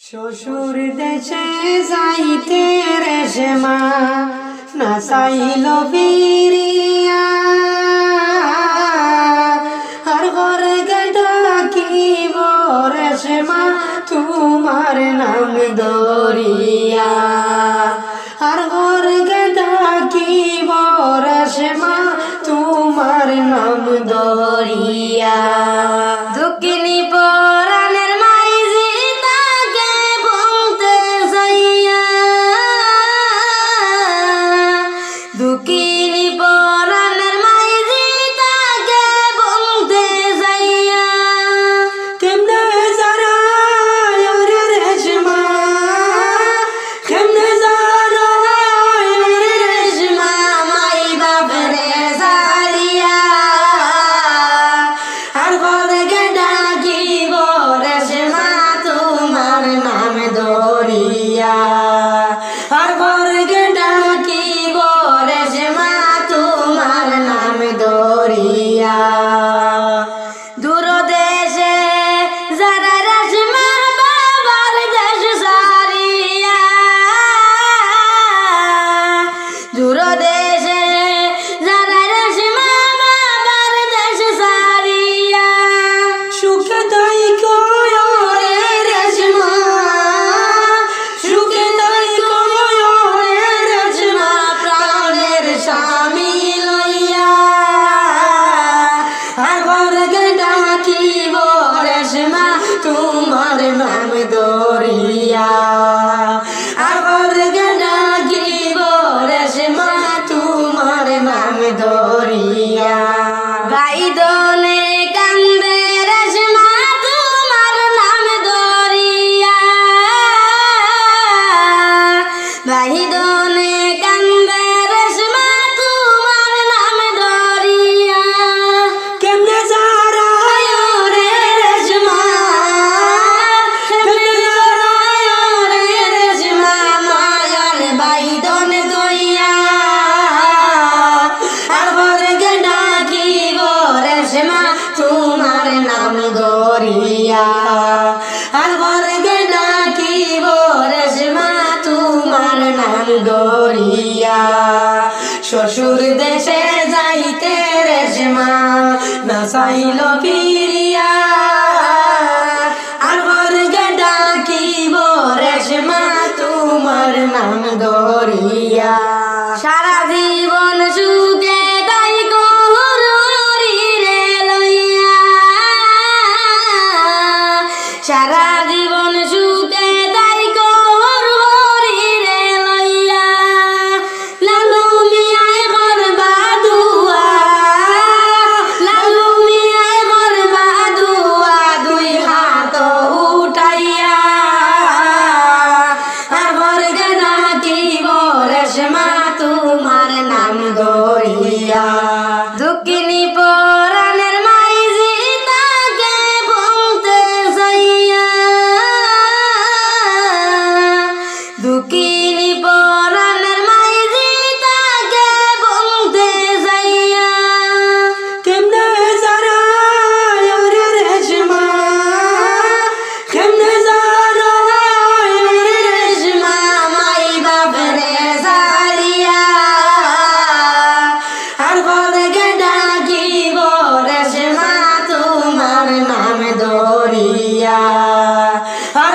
শ্বশুর দেশে যাইতে রেশমা না চাইল বিরিয়া আর ঘরে ডাকিব রেশমা তোমার নাম দরিয়া আর ঘরে ডাকিব রেশমা তোমার নাম দরিয়া দুঃখিনী পরাণের মাইজি তাকে বলতে যাইয়া দুঃখিনী পরাণের মাইজি তাকে বলতে যাইয়া কেমনে জারায় রে রেশমা কেমনে জারায় রে রেশমা মাই বাপরে জারিয়া আর ঘরে ডাকিব রেশমা তোমার নাম দরিয়া আর ঘরে ডাকিব রেশমা তোমার নাম দরিয়া দূর দেশে যারা রেশমা বাবার দেশ সারিয়া দূর দেশে যারা রেশমা বাবার দেশ সারিয়া সুখে তাই রে রেশমা সুখে তাই রে রেশমা প্রাণের স্বামী লইয়া আর ঘরে ডাকিব রেশমা তোমার নাম দরিয়া আর ঘরে ডাকিব রেশমা তোমার নাম দরিয়া গাইদনে কান্দে রেশমা তোমার নাম দরিয়া গাইদনে কান্দে রেশমা তোমার নাম দরিয়া কেমনে জারায় রে রেশমা কেমনে জারায় রে রেশমা মায়ার বাইদন দইয়া আর ঘরে ডাকিব রেশমা তোমার নাম দরিয়া আর ঘরে ডাকিব রেশমা তোমার নাম দরিয়া শ্বশুর দেশে যাইতে রেশমা না চাইল ফিরিয়া আর ঘরে ডাকিব রেশমা তোমার নাম দরিয়া সারা জীবন সুখে তাই গৌরী রে লইয়া সারা জীবন সুখে তাই গৌরী রে লইয়া লালু মিয়ায় করবা দুয়া লালু মিয়ায় করবা দুয়া দুই হাত উঠাইয়া আর ঘরে ডাকিব রেশমা তোমার নাম দরিয়া দুঃখিনী পরাণের মাইজি তাকে বলতে যাইয়া দুঃখিনী পরাণের মাইজি তাকে বলতে যাইয়া কেমনে জারায় রে রেশমা কেমনে জারায় রে রেশমা মাই বাপরে জারিয়া আর ঘরে ডাকিব রেশমা তোমার নাম দরিয়া আর